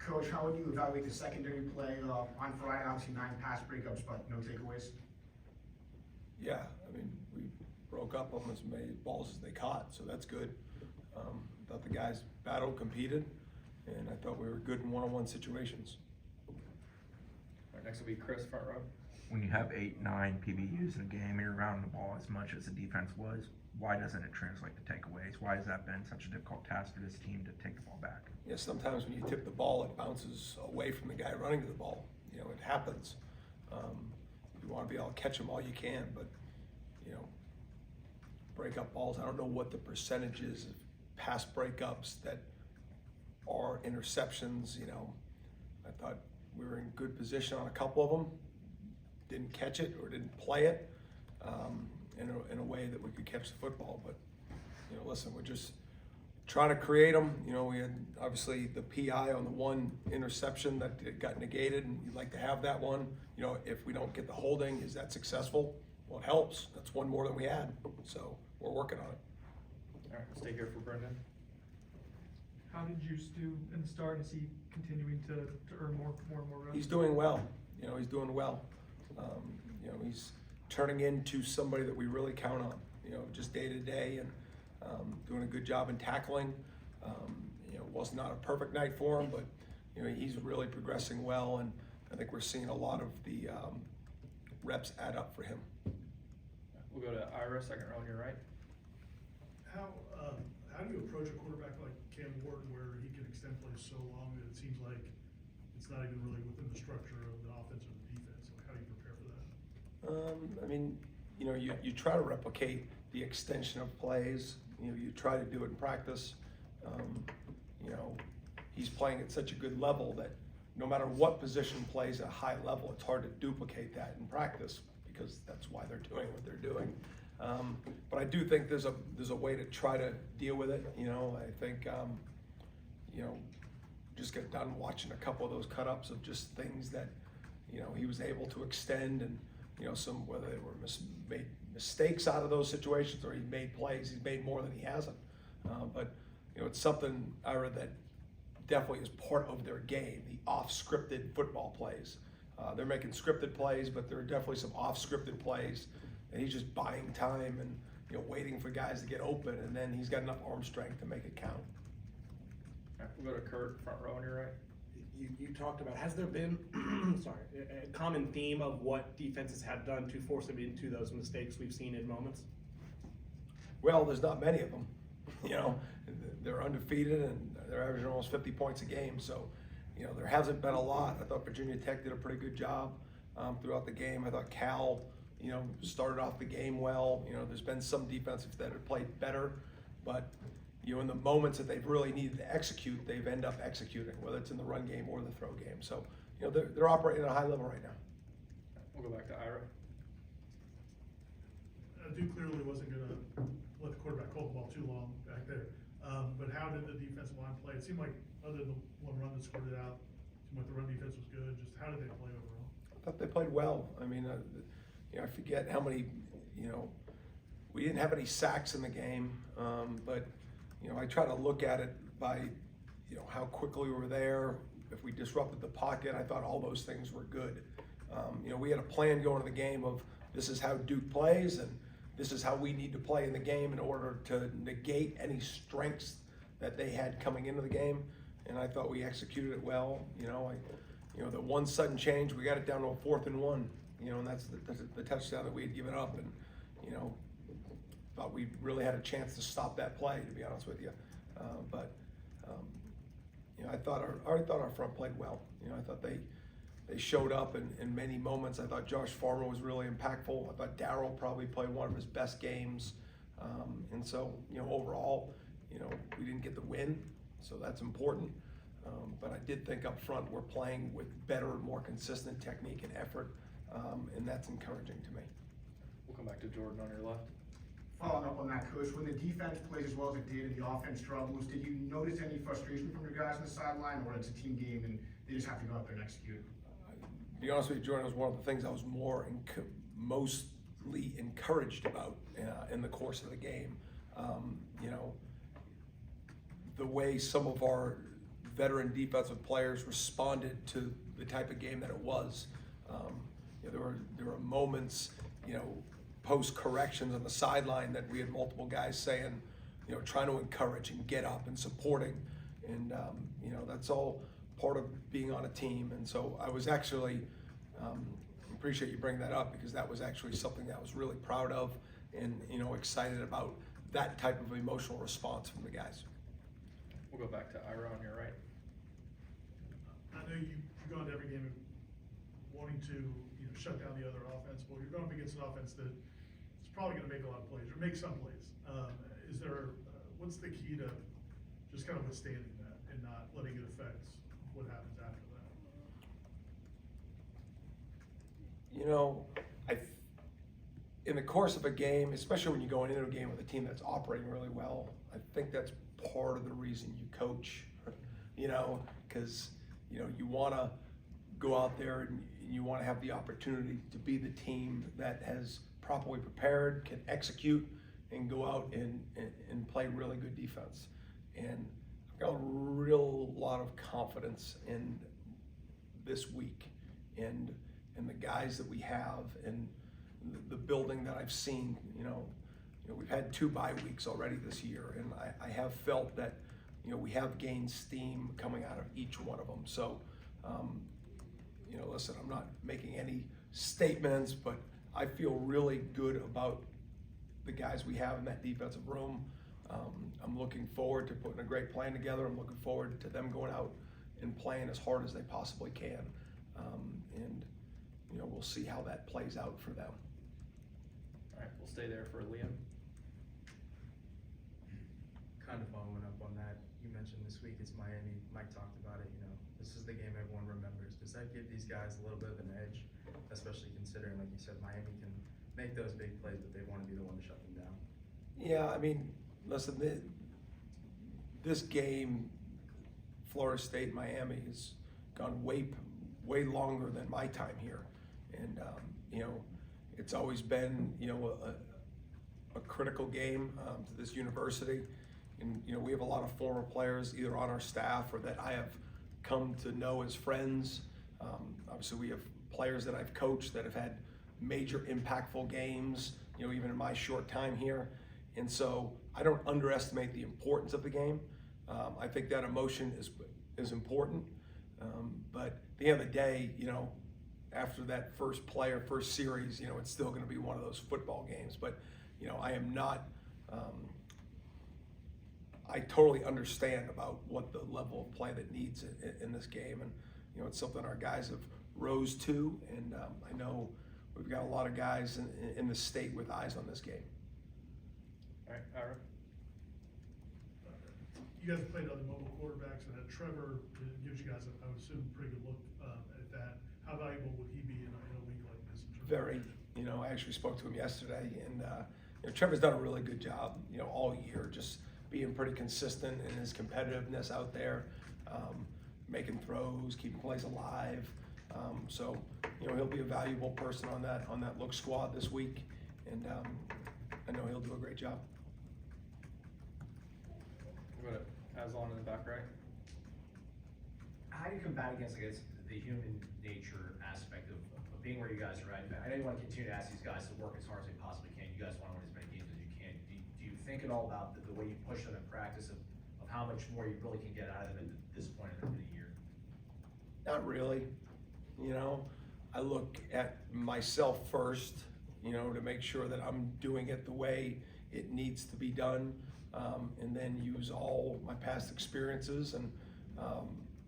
Coach, how would you evaluate the secondary play on Friday? Obviously 9 pass breakups, but no takeaways. Yeah, I mean, we broke up on as many balls as they caught, so that's good. Thought the guys battled, competed, and I thought we were good in one-on-one situations. All right, next will be Chris, front row. When you have 8, 9 PBUs in a game, you're around the ball as much as the defense was. Why doesn't it translate to takeaways? Why has that been such a difficult task for this team to take the ball back? Yeah, sometimes when you tip the ball, it bounces away from the guy running to the ball. You know, it happens. You want to be able to catch them all you can, but, you know, break up balls. I don't know what the percentage is of pass breakups that are interceptions. You know, I thought we were in good position on a couple of them. Didn't catch it or didn't play it in a way that we could catch the football. But, you know, listen, we're just trying to create them. You know, we had obviously the PI on the one interception that got negated, and you'd like to have that one. You know, if we don't get the holding, is that successful? Well, it helps. That's one more than we had. So we're working on it. All right, stay here for Brendan. How did Juice do in the start? Is he continuing to earn more and more reps? He's doing well. You know, he's doing well. You know, he's turning into somebody that we really count on. You know, just day to day, and doing a good job in tackling. You know, it was not a perfect night for him, but you know, he's really progressing well, and I think we're seeing a lot of the reps add up for him. We'll go to Ira, second row on your right. How do you approach a quarterback like Cam Wharton where he can extend plays so long that it seems like it's not even really within the structure of the offense or the defense? Like, how do you prepare for that? I mean, you know, you try to replicate the extension of plays. You know, you try to do it in practice. You know, he's playing at such a good level that no matter what position plays at a high level, it's hard to duplicate that in practice because that's why they're doing what they're doing. But I do think there's a way to try to deal with it. You know, I think you know, just got done watching a couple of those cut-ups of just things that, you know, he was able to extend, and you know, some whether they were made mistakes out of those situations or he made plays. He's made more than he hasn't. But you know, it's something, Ira, that definitely is part of their game. The off-scripted football plays. They're making scripted plays, but there are definitely some off-scripted plays, and he's just buying time and, you know, waiting for guys to get open, and then he's got enough arm strength to make it count. All right, we'll go to Kurt, front row on your right. You talked about, has there been sorry, a common theme of what defenses have done to force them into those mistakes we've seen in moments? Well, there's not many of them. You know, they're undefeated and they're averaging almost 50 points a game. So, you know, there hasn't been a lot. I thought Virginia Tech did a pretty good job throughout the game. I thought Cal, you know, started off the game well. You know, there's been some defensives that have played better, but you know, in the moments that they've really needed to execute, they've ended up executing, whether it's in the run game or the throw game. So, you know, they're operating at a high level right now. We'll go back to Ira. Duke clearly wasn't going to let the quarterback hold the ball too long back there. But how did the defensive line play? It seemed like, other than the one run that scored it out, it seemed like the run defense was good. Just how did they play overall? I thought they played well. I mean, you know, I forget how many, you know, we didn't have any sacks in the game, but you know, I try to look at it by, you know, how quickly we were there. If we disrupted the pocket, I thought all those things were good. You know, we had a plan going to the game of this is how Duke plays and this is how we need to play in the game in order to negate any strengths that they had coming into the game. And I thought we executed it well. You know, the one sudden change, we got it down to a 4th and 1. You know, and that's the touchdown that we had given up. And you know, thought we really had a chance to stop that play, to be honest with you. But you know, I thought our front played well. You know, I thought they showed up in many moments. I thought Josh Farmer was really impactful. I thought Darryl probably played one of his best games. And so, you know, overall, you know, we didn't get the win, so that's important. But I did think up front we're playing with better, more consistent technique and effort, and that's encouraging to me. We'll come back to Jordan on your left. Following up on that, Coach, when the defense plays as well as it did and the offense struggles, did you notice any frustration from your guys on the sideline, or it's a team game and they just have to go out there and execute? To be honest with you, Jordan, was one of the things I was mostly encouraged about in the course of the game. You know, the way some of our veteran defensive players responded to the type of game that it was. There were moments, post corrections on the sideline that we had multiple guys saying, trying to encourage and get up and supporting, and that's all part of being on a team. And so I was actually appreciate you bringing that up, because that was actually something that I was really proud of, and excited about that type of emotional response from the guys. We'll go back to Ira on your right. I know you're going to every game wanting to, shut down the other offense. Well, you're going up against an offense that is probably going to make a lot of plays, or make some plays. Is there, what's the key to just kind of withstanding that and not letting it affect what happens after that? In the course of a game, especially when you're going into a game with a team that's operating really well, I think that's part of the reason you coach, because, you want to go out there and you want to have the opportunity to be the team that has properly prepared, can execute, and go out and play really good defense. And I've got a real lot of confidence in this week and the guys that we have and the building that I've seen. We've had 2 bye weeks already this year, and I have felt that we have gained steam coming out of each one of them. So listen, I'm not making any statements, but I feel really good about the guys we have in that defensive room. I'm looking forward to putting a great plan together. I'm looking forward to them going out and playing as hard as they possibly can. And we'll see how that plays out for them. All right, we'll stay there for Liam. Kind of following up on that, you mentioned this week it's Miami. Mike talked about it, this is the game everyone remembers. Does that give these guys a little bit of an edge, especially considering, like you said, Miami can make those big plays, but they want to be the one to shut them down? Yeah, listen, this game, Florida State, Miami, has gone way longer than my time here. And, it's always been, a critical game to this university. And, we have a lot of former players either on our staff or that I have come to know as friends. Obviously, we have players that I've coached that have had major impactful games, even in my short time here. And so I don't underestimate the importance of the game. I think that emotion is important. But at the end of the day, after that first series, it's still going to be one of those football games. But, I am not, I totally understand about what the level of play that needs in this game. And, it's something our guys have rose to. And I know we've got a lot of guys in the state with eyes on this game. All right, Ira. You guys played other mobile quarterbacks, and Trevor gives you guys, I would assume, a pretty good look at that. How valuable would he be in a week like this? Very. I actually spoke to him yesterday, and Trevor's done a really good job, all year, just being pretty consistent in his competitiveness out there, making throws, keeping plays alive. So, he'll be a valuable person on that look squad this week, and I know he'll do a great job. We'll go to Aslan in the back right. How do you combat against, the human nature aspect of being where you guys are at? I know you want to continue to ask these guys to work as hard as they possibly can. You guys want to win as many games as you can. Do you think at all about the way you push them in practice of how much more you really can get out of them at this point in the year? Not really. I look at myself first, to make sure that I'm doing it the way it needs to be done, and then use all my past experiences and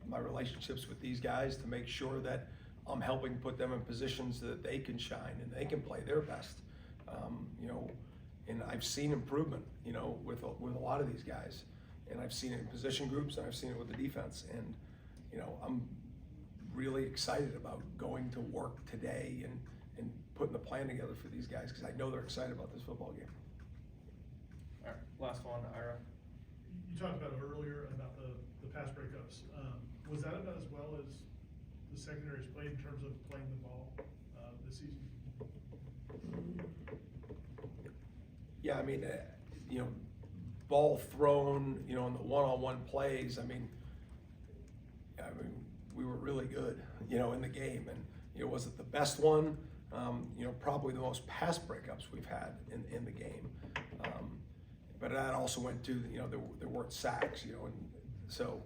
my relationships with these guys to make sure that I'm helping put them in positions that they can shine and they can play their best. And I've seen improvement, with a lot of these guys, and I've seen it in position groups, and I've seen it with the defense, and I'm really excited about going to work today and putting the plan together for these guys, because I know they're excited about this football game. All right, last one, Ira. You talked about it earlier about the pass breakups. Was that about as well as the secondaries played in terms of playing the ball this season? Yeah, ball thrown, in the one-on-one plays. I mean, we were really good, in the game, and, was it the best one? Probably the most pass breakups we've had in the game. But that also went to, there weren't sacks, and so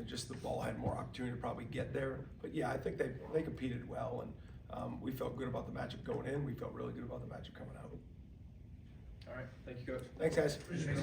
just the ball had more opportunity to probably get there. But yeah, I think they competed well, and we felt good about the matchup going in. We felt really good about the matchup coming out. All right, thank you, coach. Thanks, guys.